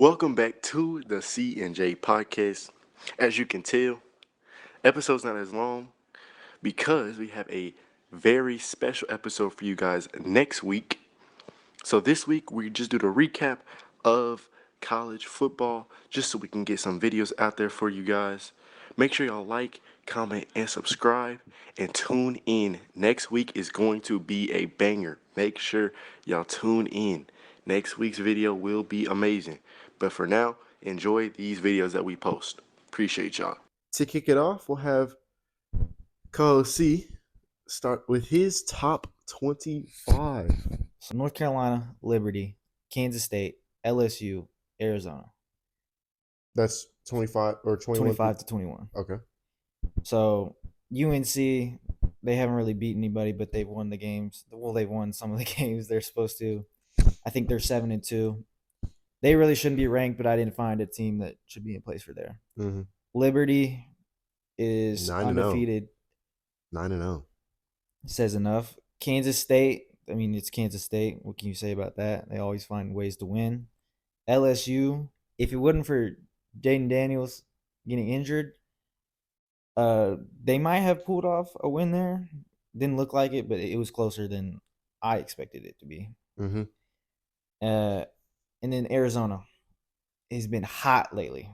Welcome back to the C&J podcast. As you can tell, episode's not as long because we have a very special episode for you guys next week. So this week we just do the recap of college football just so we can get some videos out there for you guys. Make sure y'all like, comment, and subscribe and tune in. Next week is going to be a banger. Make sure y'all tune in. Next week's video will be amazing. But for now, enjoy these videos that we post. Appreciate y'all. To kick it off, we'll have Co C start with his top 25. So North Carolina, Liberty, Kansas State, LSU, Arizona. That's 25 or 21? 25 to 21. Okay. So UNC, they haven't really beat anybody, but they've won the games. Well, they've won some of the games they're supposed to. I think they're 7-2. They really shouldn't be ranked, but I didn't find a team that should be in place for there. Mm-hmm. Liberty is 9-0. undefeated. 9-0. Says enough. Kansas State, I mean, it's Kansas State. What can you say about that? They always find ways to win. LSU, if it wasn't for Jaden Daniels getting injured, they might have pulled off a win there. Didn't look like it, but it was closer than I expected it to be. Mm-hmm. And then Arizona has been hot lately.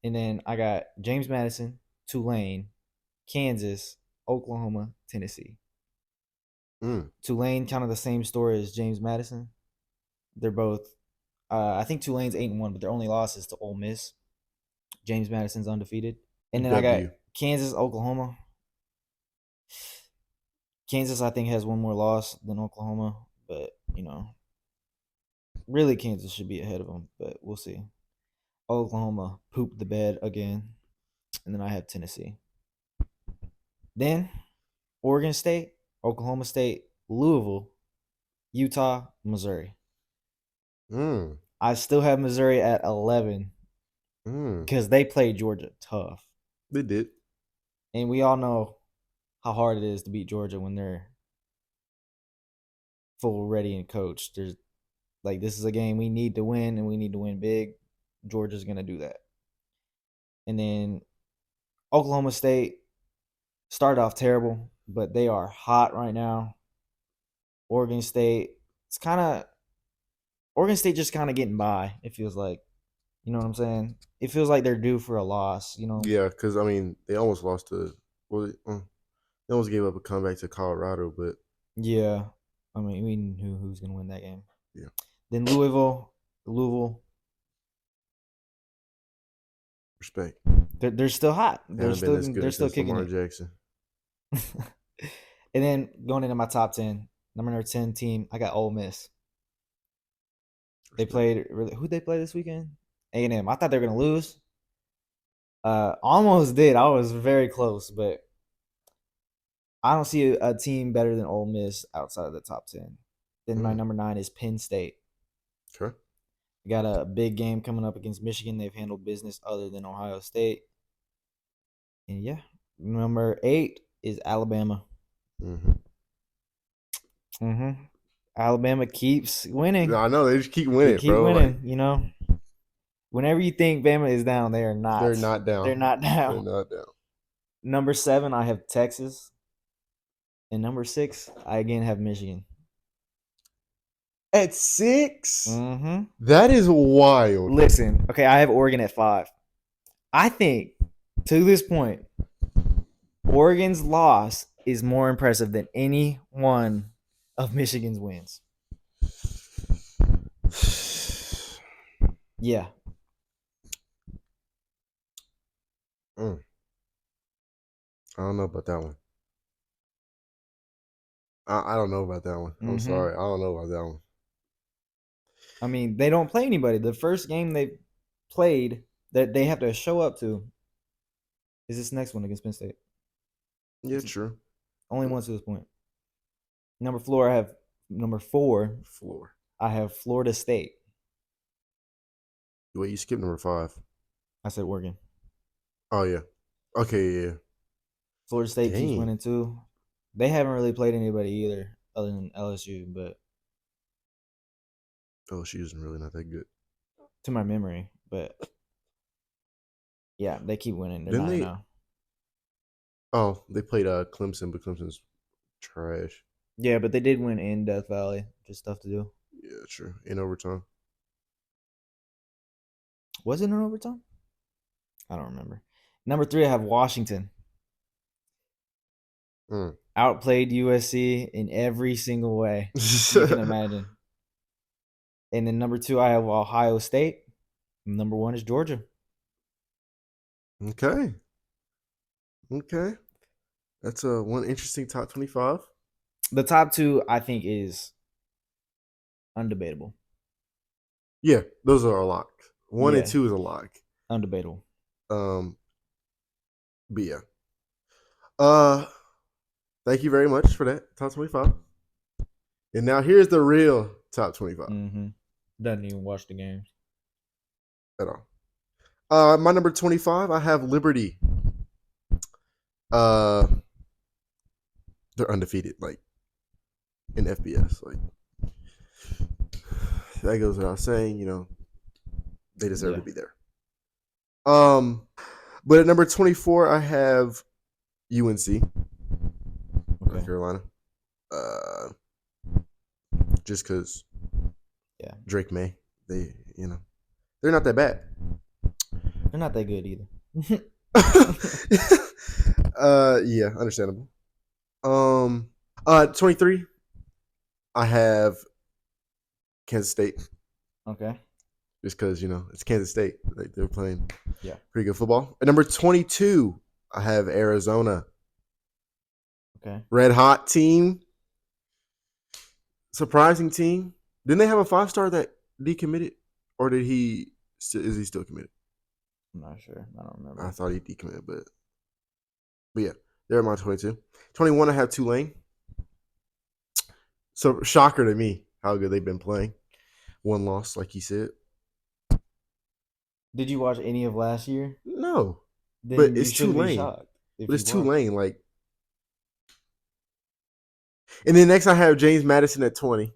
And then I got James Madison, Tulane, Kansas, Oklahoma, Tennessee. Tulane, kind of the same story as James Madison. They're both, I think Tulane's 8-1, but their only loss is to Ole Miss. James Madison's undefeated. And then I got Kansas, Oklahoma. Kansas, I think, has one more loss than Oklahoma, but, really Kansas should be ahead of them, but we'll see. Oklahoma pooped the bed again, and then I have Tennessee. Then Oregon State, Oklahoma State, Louisville, Utah, Missouri. I still have Missouri at 11 because they played Georgia tough. They did. And we all know how hard it is to beat Georgia when they're full ready and coached. This is a game we need to win, and we need to win big. Georgia's going to do that. And then Oklahoma State started off terrible, but they are hot right now. Oregon State, Oregon State just kind of getting by, it feels like. You know what I'm saying? It feels like they're due for a loss, Yeah, because, I mean, they almost lost to – they almost gave up a comeback to Colorado, but – yeah. I mean, we knew who's going to win that game. Yeah. Then Louisville. Respect. They're still hot. They're still kicking Lamar it. Jackson. And then going into my top 10, number 10 team, I got Ole Miss. They played – who'd they play this weekend? A&M. I thought they were going to lose. Almost did. I was very close, but I don't see a team better than Ole Miss outside of the top 10. Then my number 9 is Penn State. Okay. We got a big game coming up against Michigan. They've handled business other than Ohio State. And yeah, number 8 is Alabama. Alabama keeps winning. I know, they just keep winning, they keep winning, Whenever you think Bama is down, they are not. They're not down. They're not down. They're not down. Number 7, I have Texas. And number 6, I again have Michigan. At 6? That is wild. Listen, okay, I have Oregon at 5. I think, to this point, Oregon's loss is more impressive than any one of Michigan's wins. Yeah. I don't know about that one. I don't know about that one. I'm sorry. I don't know about that one. I mean, they don't play anybody. The first game they played that they have to show up to is this next one against Penn State. Yeah, true. Only once to this point. Number 4, I have number 4. I have Florida State. Wait, you skipped number 5. I said Oregon. Oh, yeah. Okay, yeah. Florida State keeps winning too. They haven't really played anybody either other than LSU, but LSU isn't really not that good. to my memory, but yeah, they keep winning. They're Didn't 9 and they? 0. Oh, they played Clemson, but Clemson's trash. Yeah, but they did win in Death Valley. Just stuff to do. Yeah, true. In overtime. Was it in overtime? I don't remember. Number 3, I have Washington. Mm. Outplayed USC in every single way you can imagine. And then number 2, I have Ohio State. Number 1 is Georgia. Okay. Okay. That's one interesting top 25. The top 2, I think, is undebatable. Yeah, those are a lock. One and Yeah, two is a lock. undebatable. Um, but yeah. Uh, Thank you very much for that top 25. And now here's the real top 25 Mm-hmm. Doesn't even watch the games. at all. My number 25, I have Liberty. Uh, they're undefeated, like in FBS. Like that goes without saying. They deserve to Yeah. be there. But at number 24, I have UNC, North Okay. Carolina. Uh, just because Yeah. Drake May, they're not that bad. They're not that good either. Yeah, understandable. 23, I have Kansas State, Okay. just because it's Kansas State. They're playing Yeah. pretty good football. At number 22, I have Arizona, Okay. red hot team, surprising team. Didn't they have a 5-star that decommitted, or did he? Is he still committed? I'm not sure. I don't I remember. thought he decommitted, but yeah, they're at my 22. 21, I have Tulane. So shocker to me how good they've been playing. One loss, like he said. Did you watch any of last year? No, but Then you it's shouldn't be Tulane. shocked if But you it's watched. Tulane, like. And then next I have James Madison at 20.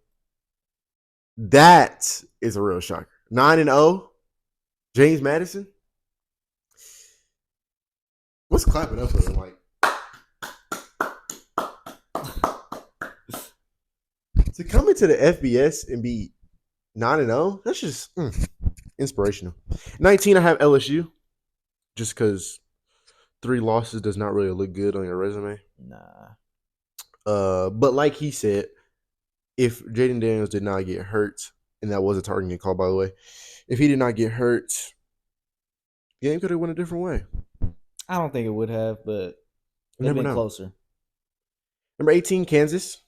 That is a real shocker. 9-0, James Madison. What's clapping up for him? Like to come into the FBS and be 9-0. That's just inspirational. 19, I have LSU, just because 3 losses does not really look good on your resume. Nah. But like he said, if Jaden Daniels did not get hurt, and that was a targeting call, by the way, if he did not get hurt, the game could have went a different way. I don't think it would have, but You it'd have never been know. closer. Number 18, Kansas.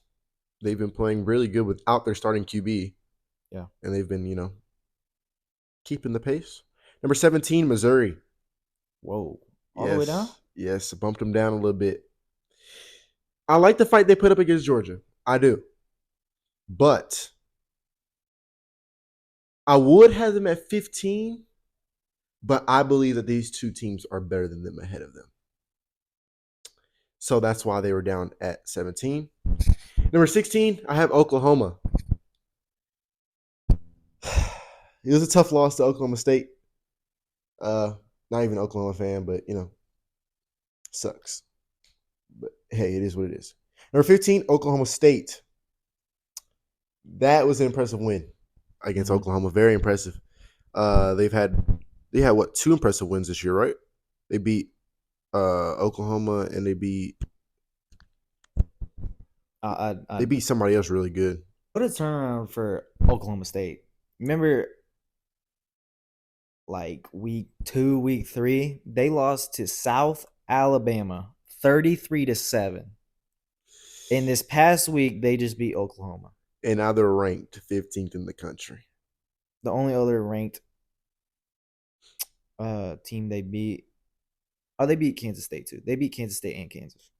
They've been playing really good without their starting QB. Yeah. And they've been, keeping the pace. Number 17, Missouri. Whoa. All the way down? Yes. Yes. Bumped them down a little bit. I like the fight they put up against Georgia. I do. But I would have them at 15, but I believe that these two teams are better than them ahead of them. So that's why they were down at 17. Number 16, I have Oklahoma. It was a tough loss to Oklahoma State. Not even an Oklahoma fan, but sucks. But hey, it is what it is. Number 15, Oklahoma State. That was an impressive win against Oklahoma. Very impressive. They had what, 2 impressive wins this year, right? They beat Oklahoma, and they beat somebody else really good. What a turnaround for Oklahoma State. Remember, like week 2, week 3, they lost to South Alabama 33-7. In this past week, they just beat Oklahoma. And now they're ranked 15th in the country. The only other ranked team they beat. Oh, they beat Kansas State too. They beat Kansas State and Kansas.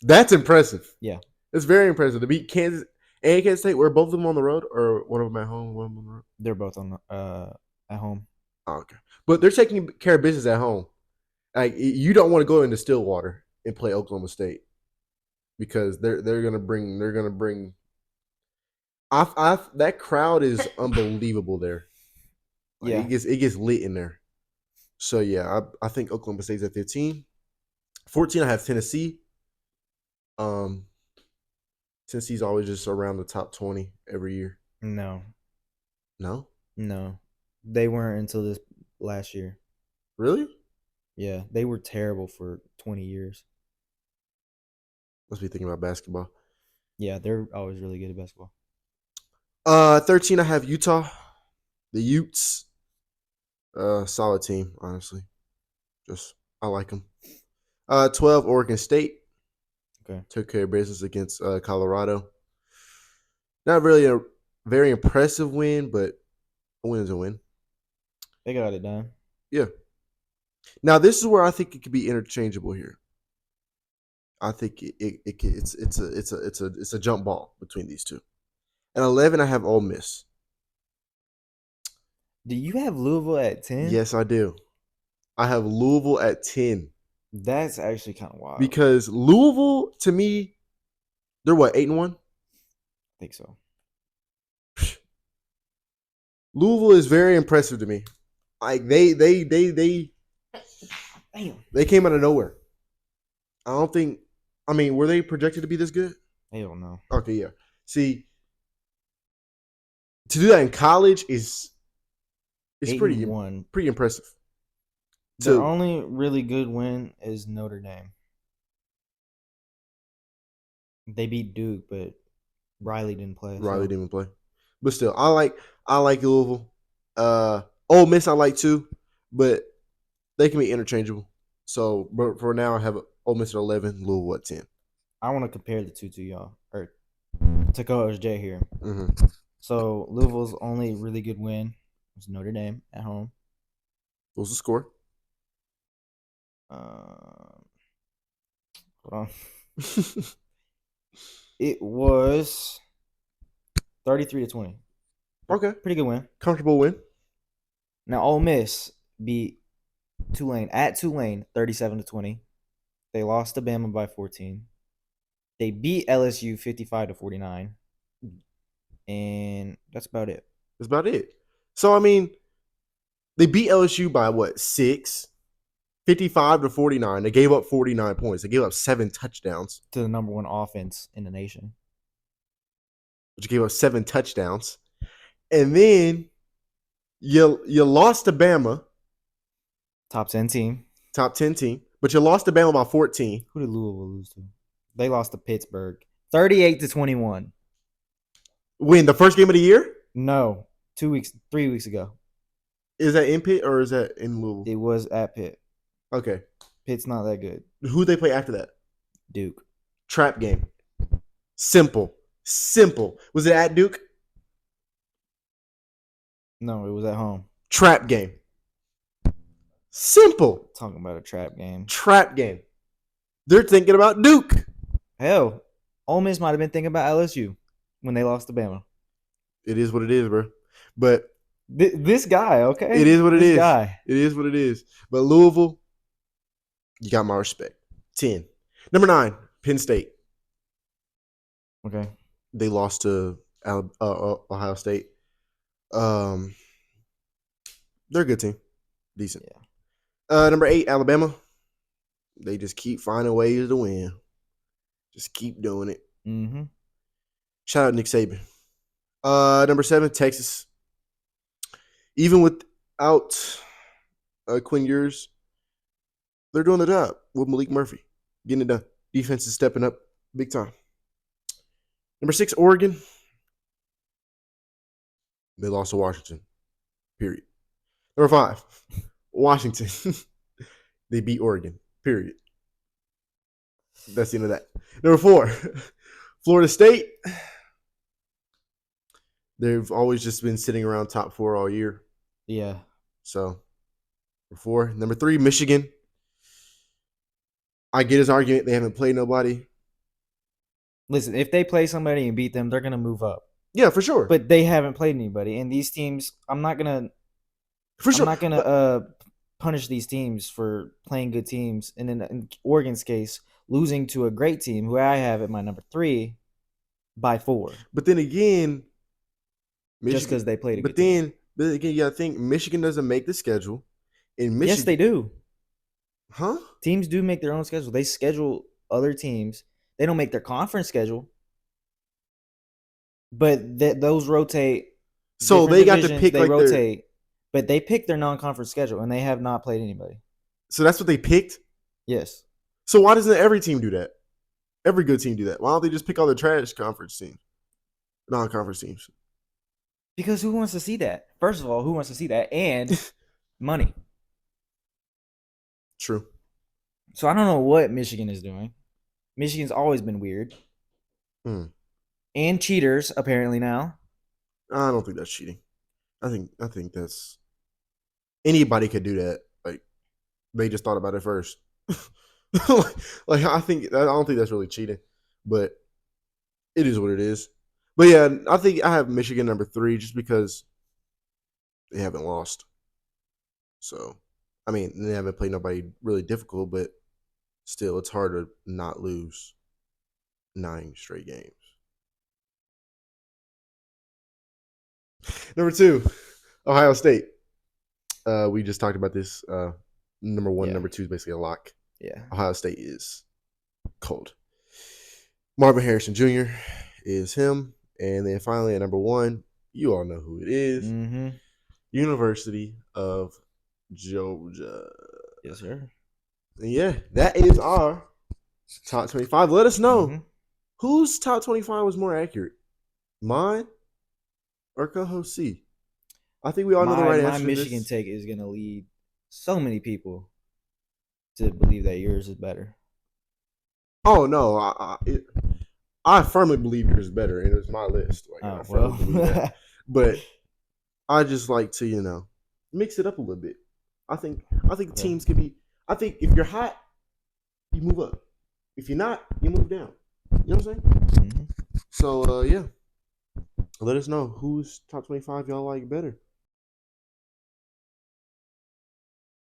That's impressive. Yeah. It's very impressive to beat Kansas and Kansas State. Were both of them on the road, or one of them at home, one of them on the road? They're both on at home. Oh, okay. But they're taking care of business at home. Like, you don't want to go into Stillwater and play Oklahoma State, because they're gonna bring that crowd is unbelievable there. Like Yeah. it gets lit in there. So yeah, I think Oklahoma State's at 15. 14, I have Tennessee. Um, Tennessee's always just around the top 20 every year. No. No, No. They weren't until this last year. really? Yeah, they were terrible for 20 years. Must be thinking about basketball. Yeah, they're always really good at basketball. 13, I have Utah, the Utes. Solid team, honestly. Just I like them. 12, Oregon State Okay. took care of business against Colorado. Not really a very impressive win, but a win is a win. They got it done. Yeah. Now this is where I think it could be interchangeable here. I think it's a jump ball between these two. And 11, I have Ole Miss. Do you have Louisville at 10? Yes, I do. I have Louisville at 10 That's actually kind of wild. because Louisville, to me, they're what, 8-1? I think so. Louisville is very impressive to me. Like they Damn. they came out of nowhere. I don't think. I mean, were they projected to be this good? I don't know. Okay, yeah. See, to do that in college is 8-1. pretty impressive. Their To only really good win is Notre Dame. They beat Duke, but Riley didn't play. Riley didn't even play, but still, I like Louisville. Ole Miss I like too, but they can be interchangeable. So, but for now, I have Ole Miss at 11, Louisville at 10. I want to compare the two to y'all, or to Coach J here. Mm-hmm. So Louisville's only really good win was Notre Dame at home. What was the score? Hold on. It was 33-20. Okay, Pretty good win. comfortable win. Now Ole Miss beat Tulane at Tulane 37-20. They lost to Bama by 14. They beat LSU 55-49. And that's about it. That's about it. So I mean, they beat LSU by what, 6? 55-49. They gave up 49 points. They gave up 7 touchdowns. To the number one offense in the nation. But you gave up 7 touchdowns. And then you lost to Bama, Top 10 team. top 10 team, but you lost to Bama by 14. Who did Louisville lose to? They lost to Pittsburgh 38-21. Win the first game of the year? No, 3 weeks ago. Is that in Pitt or is that in Louisville? It was at Pitt. Okay. Pitt's not that good. Who they play after that? Duke. Trap game. Simple. Was it at Duke? No, it was at home. Trap game. Simple. Talking about a trap game. Trap game. They're thinking about Duke. Hell, Ole Miss might have been thinking about LSU when they lost to Bama. It is what it is, bro. But This guy, okay? it is what it This is. guy. It is what it is. But Louisville, you got my respect. 10. Number 9, Penn State. Okay. They lost to Ohio State. They're a good team. Decent. Yeah. Number 8, Alabama. They just keep finding ways to win. Just keep doing it. Mm-hmm. Shout out Nick Saban. Number 7, Texas. Even without Quinn Ewers, they're doing the job with Malik Murphy. Getting it done. Defense is stepping up big time. Number 6, Oregon. They lost to Washington. Period. Number 5, Washington. They beat Oregon. Period. That's the end of that. Number 4, Florida State. They've always just been sitting around top 4 all year. Yeah. So, number 4. Number 3, Michigan. I get his argument. They haven't played nobody. Listen, if they play somebody and beat them, they're gonna move up. Yeah, for sure. But they haven't played anybody, and these teams, I'm not gonna punish these teams for playing good teams. And in Oregon's case, losing to a great team, who I have at my number 3, by 4. But then again, Just because they played a But good team. then But again, yeah, I think Michigan doesn't make the schedule. In Yes, they Michigan, do. huh? Teams do make their own schedule. They schedule other teams. They don't make their conference schedule, but those rotate. So Different they got to divisions, pick they like their. rotate, but they pick their non-conference schedule, and they have not played anybody. So that's what they picked. Yes, So why doesn't every team do that? Every good team do that. Why don't they just pick all the trash conference teams, non-conference teams? because who wants to see that? First of all, who wants to see that? And money. True. So I don't know what Michigan is doing. Michigan's always been weird. Hmm. And cheaters, apparently now. I don't think that's cheating. I think that's anybody could do that. Like they just thought about it first. like I don't think that's really cheating, but it is what it is. But yeah, I think I have Michigan number 3 just because they haven't lost. So, I mean, they haven't played nobody really difficult, but still, it's hard to not lose 9 straight games. Number 2, Ohio State. We just talked about this. Number 1, Yeah. number 2 is basically a lock. Yeah. Ohio State is cold. Marvin Harrison Jr. is him. And then finally at number 1, you all know who it is. Mm-hmm. University of Georgia. Yes, sir. And yeah, that is our top 25. Let us know whose top 25 was more accurate, mine or co-host C. I think we all know the right My answer to Michigan this. take is gonna lead so many people to believe that yours is better. Oh no, I firmly believe yours is better, and it's my list. Like I firmly believe that. But I just like to mix it up a little bit. I think teams can be. I think if you're hot, you move up. If you're not, you move down. You know what I'm saying? Mm-hmm. So yeah, let us know whose top 25 y'all like better.